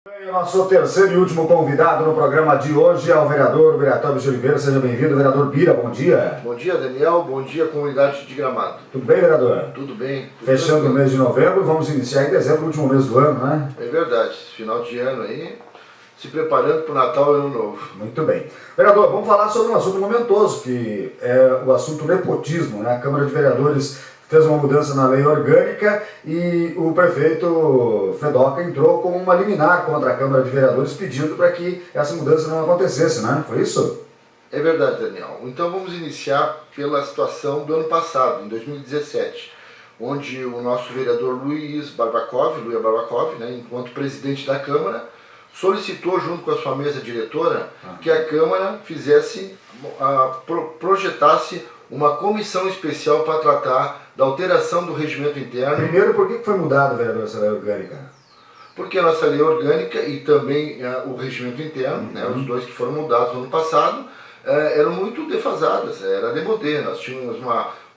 O nosso terceiro e último convidado no programa de hoje é o vereador Biratob de Oliveira. Seja bem-vindo, vereador Bira, bom dia. Bom dia, Daniel, bom dia, comunidade de Gramado. Tudo bem, vereador? Tudo bem. Fechando o mês de novembro, vamos iniciar em dezembro, o último mês do ano, né? É verdade, final de ano aí, se preparando para o Natal e Ano Novo. Muito bem. Vereador, vamos falar sobre um assunto momentoso, que é o assunto nepotismo, né? A Câmara de Vereadores fez uma mudança na lei orgânica e o prefeito Fedoca entrou com uma liminar contra a Câmara de Vereadores pedindo para que essa mudança não acontecesse, né? Foi isso? É verdade, Daniel. Então vamos iniciar pela situação do ano passado, em 2017, onde o nosso vereador Luia Barbakov, né, enquanto presidente da Câmara, solicitou junto com a sua mesa diretora que a Câmara projetasse uma comissão especial para tratar da alteração do regimento interno. Primeiro, por que foi mudado, vereador, essa lei orgânica? Porque a nossa lei orgânica e também o regimento interno, né, os dois que foram mudados no ano passado, eram muito defasadas, era demodê. Nós tínhamos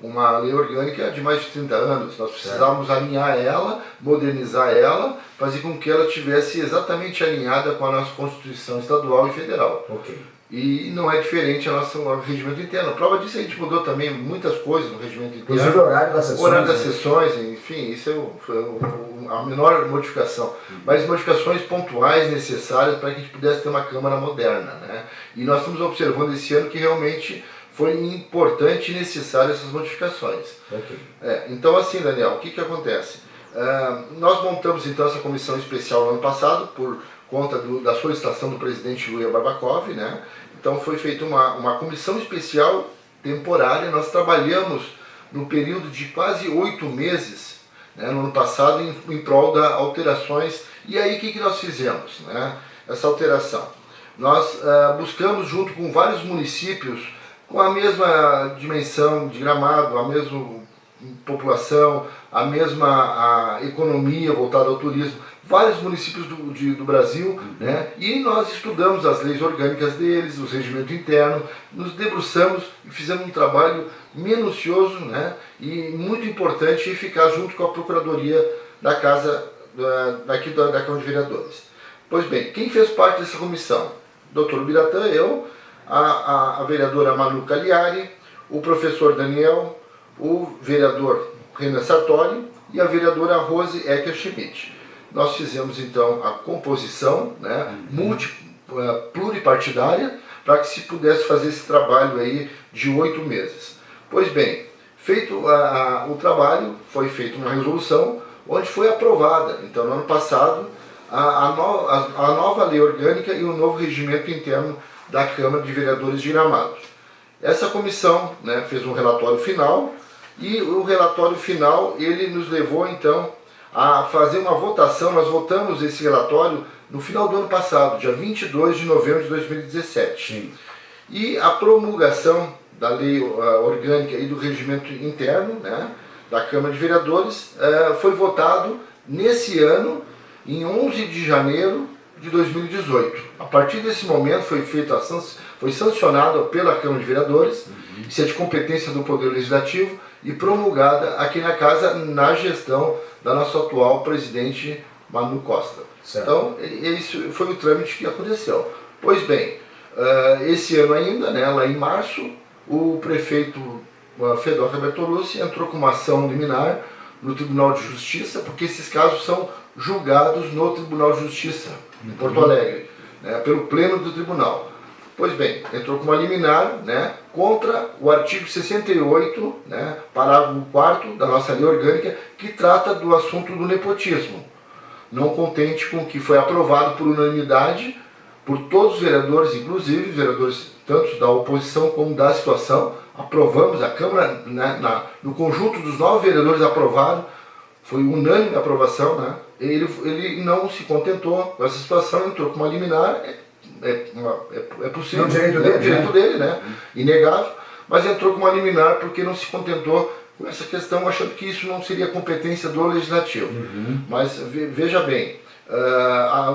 uma lei orgânica de mais de 30 anos, nós precisávamos alinhar ela, modernizar ela, fazer com que ela tivesse exatamente alinhada com a nossa Constituição Estadual e Federal. Ok. E não é diferente o nosso regimento interno. A prova disso, a gente mudou também muitas coisas no regimento interno. Inclusive o horário das sessões. Horário das sessões, enfim, isso foi a menor modificação. Mas modificações pontuais necessárias para que a gente pudesse ter uma Câmara moderna, né? E nós estamos observando esse ano que realmente foi importante e necessário essas modificações. Okay. Então assim, Daniel, o que acontece? Nós montamos então essa comissão especial no ano passado por conta da solicitação do presidente Luia Barbakov, né? Então foi feita uma comissão especial temporária. Nós trabalhamos no período de quase 8 meses, né, no ano passado, em prol das alterações. E aí o que nós fizemos, né? Essa alteração. Nós buscamos, junto com vários municípios com a mesma dimensão de Gramado, a mesma população, a mesma economia voltada ao turismo, vários municípios do Brasil, né? E nós estudamos as leis orgânicas deles, os regimentos internos, nos debruçamos e fizemos um trabalho minucioso, né? E muito importante e eficaz junto com a Procuradoria da Casa, da Câmara de Vereadores. Pois bem, quem fez parte dessa comissão? Dr. Biratã, eu, a vereadora Manu Cagliari, o professor Daniel, o vereador Renan Sartori e a vereadora Rose Ecker Schmidt. Nós fizemos então a composição, né, pluripartidária, para que se pudesse fazer esse trabalho aí de 8 meses. Pois bem, feito o trabalho, foi feita uma resolução onde foi aprovada, então no ano passado, a nova lei orgânica e o novo regimento interno da Câmara de Vereadores de Gramado. Essa comissão, né, fez um relatório final e o relatório final ele nos levou então a fazer uma votação. Nós votamos esse relatório no final do ano passado, dia 22 de novembro de 2017. Sim. E a promulgação da lei orgânica e do regimento interno, né, da Câmara de Vereadores foi votado nesse ano, em 11 de janeiro de 2018. A partir desse momento foi sancionado pela Câmara de Vereadores, isso é de competência do Poder Legislativo, e promulgada aqui na Casa na gestão da nossa atual presidente Manu Costa. Certo. Então, esse foi o trâmite que aconteceu. Pois bem, esse ano ainda, né, lá em março, o prefeito Fedoca Bertolucci entrou com uma ação liminar no Tribunal de Justiça, porque esses casos são julgados no Tribunal de Justiça, em Porto Alegre, né, pelo Pleno do Tribunal. Pois bem, entrou com uma liminar, né, contra o artigo 68, né, parágrafo 4º da nossa lei orgânica, que trata do assunto do nepotismo. Não contente com o que foi aprovado por unanimidade por todos os vereadores, inclusive vereadores tanto da oposição como da situação, aprovamos, a Câmara, né, no conjunto dos 9 vereadores aprovaram, foi unânime a aprovação, né, ele não se contentou com essa situação, entrou com uma liminar. É possível, é o direito dele, né? Inegável, mas entrou com uma liminar porque não se contentou com essa questão, achando que isso não seria competência do Legislativo. Mas veja bem,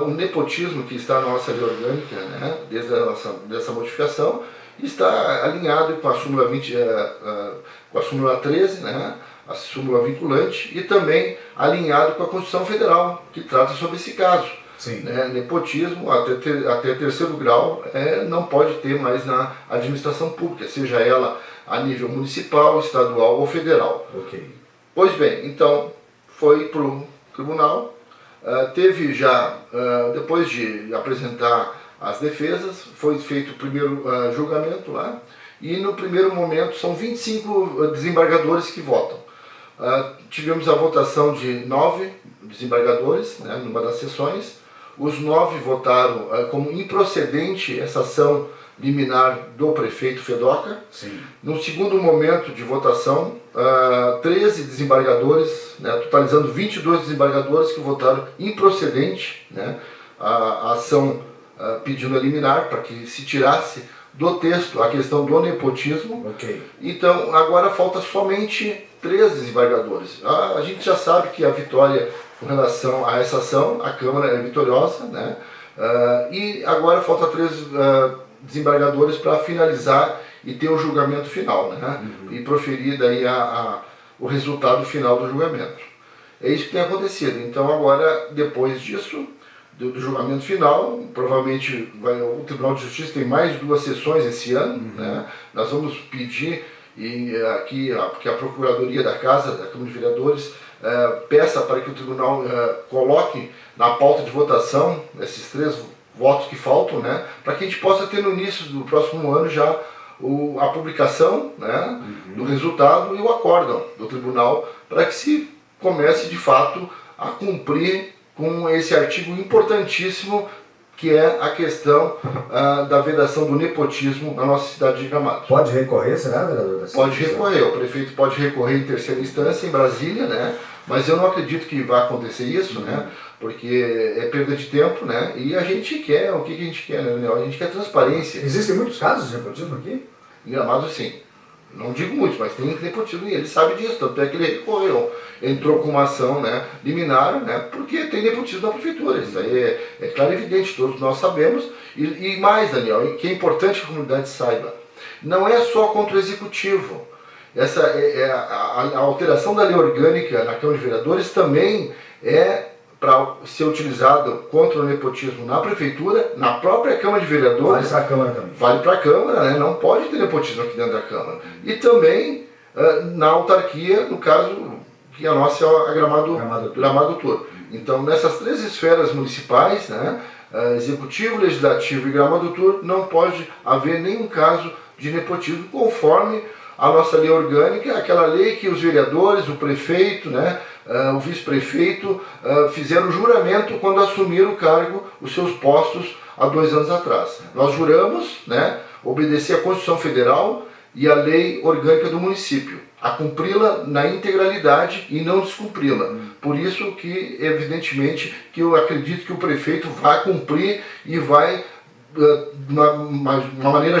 o nepotismo que está na nossa lei orgânica, né, desde dessa modificação, está alinhado com a súmula 13, né, a súmula vinculante, e também alinhado com a Constituição Federal, que trata sobre esse caso. né? Nepotismo até terceiro grau não pode ter mais na administração pública, seja ela a nível municipal, estadual ou federal. Pois bem, então foi para o tribunal, teve já, depois de apresentar as defesas, foi feito o primeiro julgamento lá, e no primeiro momento são 25 desembargadores que votam. Tivemos a votação de 9 desembargadores, né, numa das sessões. Os 9 votaram como improcedente essa ação liminar do prefeito Fedoca. No segundo momento de votação, 13 desembargadores, né, totalizando 22 desembargadores que votaram improcedente, né, a ação pedindo a liminar para que se tirasse do texto a questão do nepotismo. Então agora falta somente 3 desembargadores. A gente já sabe que a vitória com relação a essa ação, a Câmara é vitoriosa, né? E agora falta 3 desembargadores para finalizar e ter o julgamento final, né? E proferir daí o resultado final do julgamento. É isso que tem acontecido. Então agora, depois disso, do julgamento final, provavelmente o Tribunal de Justiça tem mais 2 sessões esse ano, né? Nós vamos pedir que a Procuradoria da Casa, da Câmara de Vereadores, peça para que o Tribunal coloque na pauta de votação esses 3 votos que faltam, né? Para que a gente possa ter no início do próximo ano já a publicação, né, do resultado e o acórdão do Tribunal, para que se comece de fato a cumprir com esse artigo importantíssimo, que é a questão da vedação do nepotismo na nossa cidade de Gramado. Pode recorrer, será, vereador? Pode recorrer, o prefeito pode recorrer em terceira instância em Brasília, né? Mas eu não acredito que vai acontecer isso, né? Porque é perda de tempo, né? E a gente quer, o que a gente quer, né, Daniel? A gente quer transparência. Existem muitos casos de nepotismo aqui? Em Gramado, sim. Não digo muitos, mas tem nepotismo e ele sabe disso, tanto é que ele recorreu, entrou com uma ação, né, liminar, né, porque tem nepotismo na prefeitura. Isso aí é claro e evidente, todos nós sabemos. E mais, Daniel, que é importante que a comunidade saiba, não é só contra o executivo. A alteração da lei orgânica na Câmara de Vereadores também é para ser utilizado contra o nepotismo na prefeitura, na própria Câmara de Vereadores. Vale para a Câmara também. Vale para a Câmara, né? Não pode ter nepotismo aqui dentro da Câmara. E também na autarquia, no caso, que a nossa é a Gramado Tour. Então, nessas 3 esferas municipais, né, Executivo, Legislativo e Gramado Tour, não pode haver nenhum caso de nepotismo, conforme a nossa lei orgânica, aquela lei que os vereadores, o prefeito, né, o vice-prefeito fizeram juramento quando assumiram o cargo, os seus postos há 2 anos atrás. Nós juramos, né, obedecer à Constituição Federal e à lei orgânica do município, a cumpri-la na integralidade e não descumpri-la. Por isso que, evidentemente, que eu acredito que o prefeito vai cumprir e vai, de uma maneira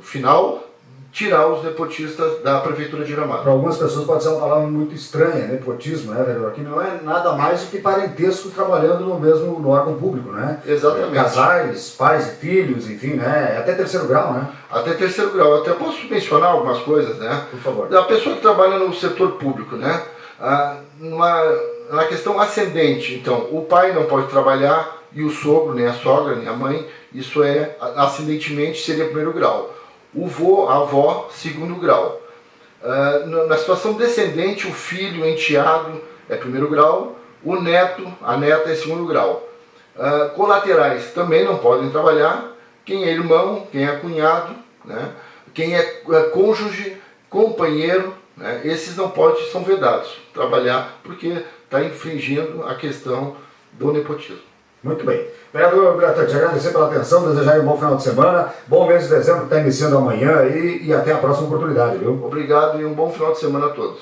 final, tirar os nepotistas da Prefeitura de Gramado. Para algumas pessoas pode ser uma palavra muito estranha, nepotismo, né, vereador? Que não é nada mais do que parentesco trabalhando no órgão público, né? Exatamente. Casais, pais e filhos, enfim, né? Até terceiro grau, né? Até terceiro grau. Até posso mencionar algumas coisas, né? Por favor. A pessoa que trabalha no setor público, né? Na questão ascendente, então, o pai não pode trabalhar e o sogro, nem a sogra, nem a mãe, isso ascendentemente seria primeiro grau. O vô, a avó, segundo grau. Na situação descendente, o filho, o enteado é primeiro grau, o neto, a neta é segundo grau. Colaterais também não podem trabalhar, quem é irmão, quem é cunhado, né? Quem é cônjuge, companheiro, né? Esses não podem, são vedados trabalhar, porque está infringindo a questão do nepotismo. Muito bem. Vereador Bertão, te agradecer pela atenção, desejar um bom final de semana, bom mês de dezembro que está iniciando amanhã e até a próxima oportunidade, viu? Obrigado e um bom final de semana a todos.